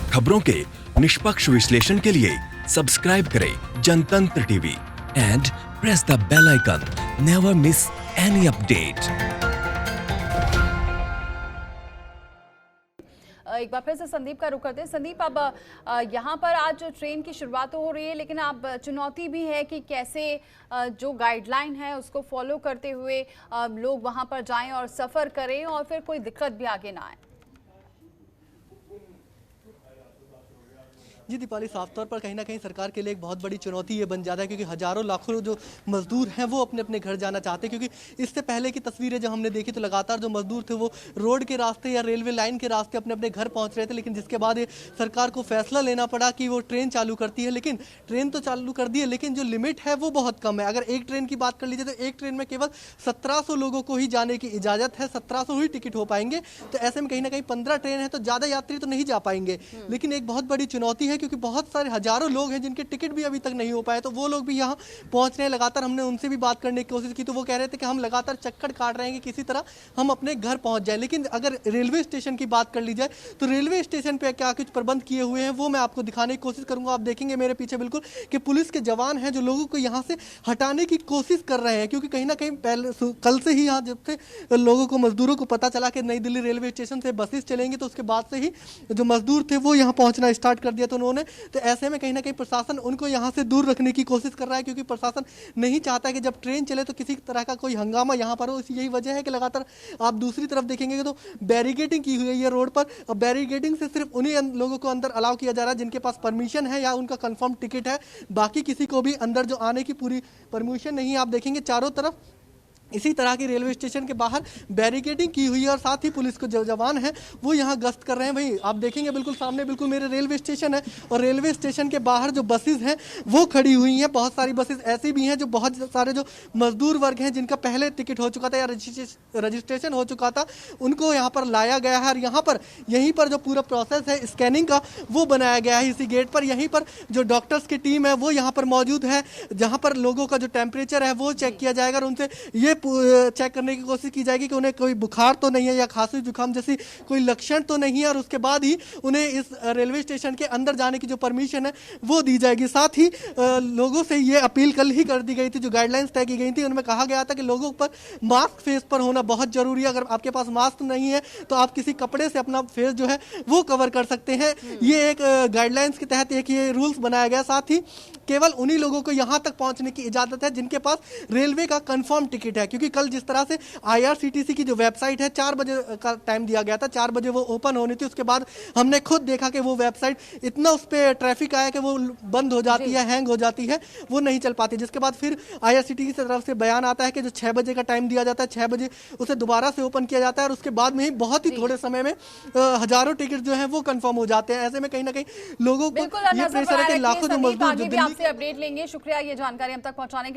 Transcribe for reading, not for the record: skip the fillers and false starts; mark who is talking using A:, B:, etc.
A: खबरों के निष्पक्ष विश्लेषण के लिए सब्सक्राइब करें Jantantra TV and press the bell icon. Never miss any update.
B: एक बार फिर से संदीप का रुख करते हैं। संदीप, अब यहाँ पर आज ट्रेन की शुरुआत तो हो रही है, लेकिन अब चुनौती भी है कि कैसे जो गाइडलाइन है उसको फॉलो करते हुए लोग वहाँ पर जाएं और सफ़र करें और फिर कोई दिक्कत भी आगे ना आए।
C: जी दीपाली, साफ तौर पर कहीं ना कहीं सरकार के लिए एक बहुत बड़ी चुनौती ये बन जाता है, क्योंकि हजारों लाखों जो मजदूर हैं वो अपने अपने घर जाना चाहते हैं। क्योंकि इससे पहले की तस्वीरें जब हमने देखी तो लगातार जो मजदूर थे वो रोड के रास्ते या रेलवे लाइन के रास्ते अपने अपने घर पहुंच रहे थे, लेकिन जिसके बाद ये सरकार को फैसला लेना पड़ा कि वो ट्रेन चालू करती है। लेकिन ट्रेन तो चालू कर दी है, लेकिन जो लिमिट है वो बहुत कम है। अगर एक ट्रेन की बात कर लीजिए तो एक ट्रेन में केवल 1700 लोगों को ही जाने की इजाजत है, 1700 ही टिकट हो पाएंगे। तो ऐसे में कहीं ना कहीं 15 ट्रेन है तो ज़्यादा यात्री तो नहीं जा पाएंगे। लेकिन एक बहुत बड़ी चुनौती है, क्योंकि बहुत सारे हजारों लोग हैं जिनके टिकट भी अभी तक नहीं हो पाए, तो वो लोग भी यहाँ पहुंच रहे हैं। लगातार हमने उनसे भी बात करने की कोशिश की तो वो कह रहे थे कि हम लगातार चक्कर काट रहे हैं कि किसी तरह हम अपने घर पहुंच जाए। लेकिन अगर रेलवे स्टेशन की बात कर ली जाए तो रेलवे स्टेशन पे क्या कुछ प्रबंध किए हुए हैं वो मैं आपको दिखाने की कोशिश करूंगा। आप देखेंगे मेरे पीछे बिल्कुल कि पुलिस के जवान हैं जो लोगों को यहाँ से हटाने की कोशिश कर रहे हैं, क्योंकि कहीं ना कहीं पहले कल से ही यहाँ जब से लोगों को, मजदूरों को पता चला कि नई दिल्ली रेलवे स्टेशन से बसेस चलेंगी, तो उसके बाद से ही जो मजदूर थे वो यहाँ पहुँचना स्टार्ट कर दिया था उन्होंने। तो ऐसे में कहीं ना कहीं प्रशासन उनको यहाँ से दूर रखने की कोशिश कर रहा है, क्योंकि प्रशासन नहीं चाहता कि जब ट्रेन चले तो किसी तरह का कोई हंगामा यहाँ पर हो। यही वजह है कि लगातार आप दूसरी तरफ देखेंगे तो बैरिकेडिंग की हुई है रोड पर। और बैरिकेडिंग से सिर्फ उन्हीं लोगों को अंदर अलाउ किया जा रहा है जिनके पास परमिशन है या उनका कंफर्म टिकट है। बाकी किसी को भी अंदर जो आने की पूरी परमिशन नहीं है। आप देखेंगे चारों तरफ इसी तरह की रेलवे स्टेशन के बाहर बैरिकेडिंग की हुई है और साथ ही पुलिस को जो जवान हैं वो यहाँ गश्त कर रहे हैं। भाई आप देखेंगे बिल्कुल सामने बिल्कुल मेरे रेलवे स्टेशन है और रेलवे स्टेशन के बाहर जो बसेस हैं वो खड़ी हुई हैं। बहुत सारी बसेस ऐसी भी हैं जो बहुत सारे जो मजदूर वर्ग हैं जिनका पहले टिकट हो चुका था या रजिस्ट्रेशन हो चुका था उनको यहाँ पर लाया गया है। और यहाँ पर यहीं पर जो पूरा प्रोसेस है स्कैनिंग का वो बनाया गया है इसी गेट पर। यहीं पर जो डॉक्टर्स की टीम है वो यहाँ पर मौजूद है, जहाँ पर लोगों का जो टेम्परेचर है वो चेक किया जाएगा और उनसे ये चेक करने की कोशिश की जाएगी कि उन्हें कोई बुखार तो नहीं है या खांसी जुकाम जैसी कोई लक्षण तो नहीं है, और उसके बाद ही उन्हें इस रेलवे स्टेशन के अंदर जाने की जो परमिशन है वो दी जाएगी। साथ ही लोगों से ये अपील कल ही कर दी गई थी, जो गाइडलाइंस तय की गई थी उनमें कहा गया था कि लोगों पर मास्क फेस पर होना बहुत जरूरी है। अगर आपके पास मास्क नहीं है तो आप किसी कपड़े से अपना फेस जो है वो कवर कर सकते हैं। ये एक गाइडलाइंस के तहत एक ये रूल्स बनाया गया। साथ ही केवल उन्हीं लोगों को यहाँ तक पहुँचने की इजाजत है जिनके पास रेलवे का कंफर्म टिकट है, क्योंकि कल जिस तरह से IRCTC की जो वेबसाइट है 4 बजे का टाइम दिया गया था, 4 बजे वो ओपन होनी थी। उसके बाद हमने खुद देखा कि वो वेबसाइट इतना उस पर ट्रैफिक आया कि वो बंद हो जाती है, हैंग हो जाती है, वो नहीं चल पाती। जिसके बाद फिर IRCTC की तरफ से बयान आता है कि जो 6 बजे का टाइम दिया जाता है 6 बजे उसे दोबारा से ओपन किया जाता है और उसके बाद में ही बहुत ही थोड़े समय में हजारों टिकट जो है वो कंफर्म हो जाते हैं। ऐसे में कहीं ना कहीं लोगों को ये प्रेशर है कि लाखों जो मजदूर
B: आपसे अपडेट लेंगे। शुक्रिया ये जानकारी हम तक पहुंचाने के